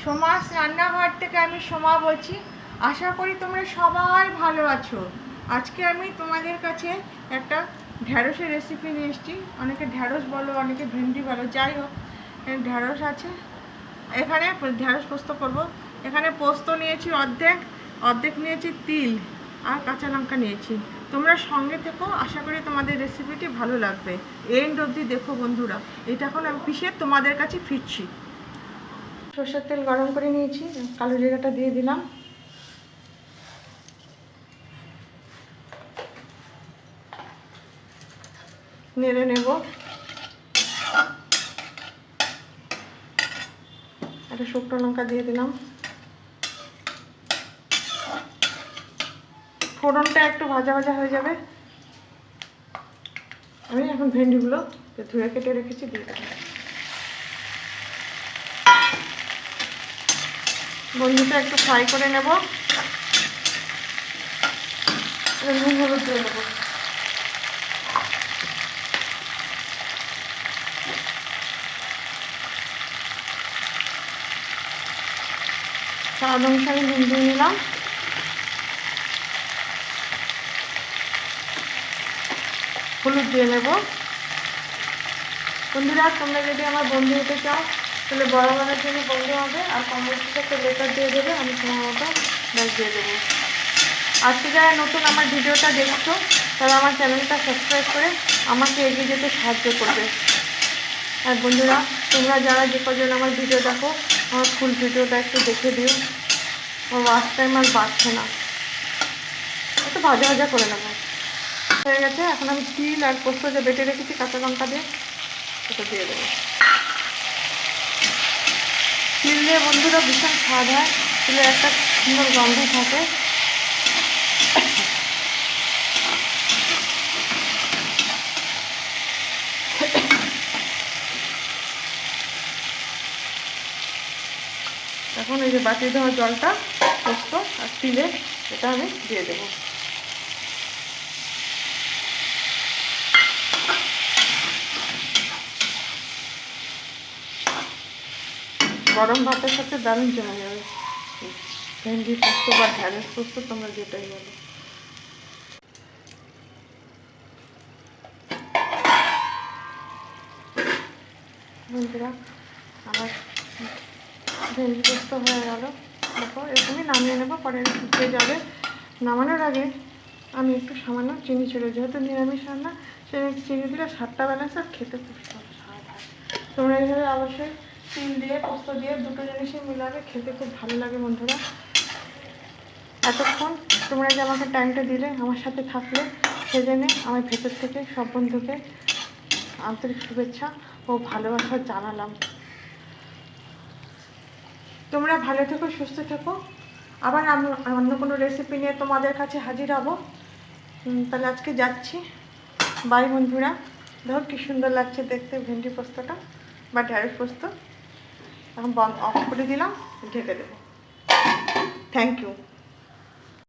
সোমাস রান্নাঘর থেকে আমি সোমা বলছি। আশা করি তোমরা সবাই ভালো আছো। আজকে আমি তোমাদের কাছে একটা ঢ্যাঁড়সের রেসিপি নিয়ে এসেছি। অনেকে ঢ্যাঁড়স বলো, অনেকে ভেন্ডি বলো, যাই হোক ঢ্যাঁড়স আছে। এখানে ঢ্যাঁড়স পোস্ত করব। এখানে পোস্ত নিয়েছি অর্ধেক নিয়েছি তিল আর কাঁচা লঙ্কা নিয়েছি। তোমরা সঙ্গে থেকো, আশা করি তোমাদের রেসিপিটি ভালো লাগবে। এন্ড অবধি দেখো বন্ধুরা। এটা এখন আমি পিষে তোমাদের কাছে ফিরছি। সরষের তেল গরম করে নিয়েছি, কালো জিরাটা দিয়ে দিলাম। নেড়ে নেব। একটা শুকনো লঙ্কা দিয়ে দিলাম। ফোড়নটা একটু ভাজা ভাজা হয়ে যাবে। আমি এখন ভেন্ডিগুলো ধুয়ে কেটে রেখেছি দিয়ে দেবো। ভেন্ডিটা একটু ফ্রাই করে নেব। নুন হলুদ দিয়ে দেবো। স্বাদ অনুসারে নুন দিয়ে নিলাম। হলুদ দিয়ে নেব। বন্ধুরা, তোমরা যদি আমার বন্ধু হতে চাও তাহলে বরাবরের জন্য বন্ধু হবে, আর কমেন্টে একটা লেটার দিয়ে দেবে, আমি তোমার মতো ব্যাগ দিয়ে দেবো। আজকে যারা নতুন আমার ভিডিওটা দেখছো তারা আমার চ্যানেলটা সাবস্ক্রাইব করে আমাকে এগিয়ে যেতে সাহায্য করবে। আর বন্ধুরা, তোমরা যারা যে কজন আমার ভিডিও দেখো, আমার ফুল ভিডিওটা একটু দেখে দিও। আমার ওয়াচ টাইম আর বাড়ছে না, একটু ভাজা ভাজা করে নেবো। হয়ে গেছে। এখন আমি তিল আর পোস্ত যে বেটে রেখেছি কাঁচা লঙ্কা দিয়ে সেটা দিয়ে দেবো। তিল দিয়ে বন্ধুরা ভীষণ স্বাদ হয়, তিলের একটা সুন্দর গন্ধ থাকে। এখন এই যে বাটি দেওয়া জলটা পোস্ত আর তিলে এটা আমি দিয়ে দেবো। গরম ভাতের সাথে দারুণ জমে যাবে ভেন্ডি পোস্ত বা ঢ্যাঁড়স পোস্ত, তোমরা যেটাই বলো। বন্ধুরা, আমার ভেন্ডি পোস্ত হয়ে গেল। দেখো এরকমই নামিয়ে নেবো, পরে শুকিয়ে যাবে। নামানোর আগে আমি একটু সামান্য চিনি ছিল, যেহেতু নিরামিষ রান্না, চিনি দিলে স্বাদটা ব্যালেন্স আর খেতে খুব স্বাদ হয়। তোমরা এইভাবে অবশ্যই তিল দিয়ে পোস্ত দিয়ে দুটো জিনিসই মিলাবে, খেতে খুব ভালো লাগে। বন্ধুরা, এতক্ষণ তোমরা যে আমাকে টাইমটা দিলে, আমার সাথে থাকলে, সেজন্যে আমার ভেতর থেকে সব বন্ধুকে আন্তরিক শুভেচ্ছা ও ভালোবাসা জানালাম। তোমরা ভালো থেকো, সুস্থ থেকো। আবার আমি অন্য কোনো রেসিপি নিয়ে তোমাদের কাছে হাজির হব। তাহলে আজকে যাচ্ছি, বাই বন্ধুরা। দেখো কী সুন্দর লাগছে দেখতে ভেন্ডি পোস্তটা বা ঢ্যাঁড়স পোস্ত। এখন অফ করে দিলাম, ঢেকে দেবো। Thank you.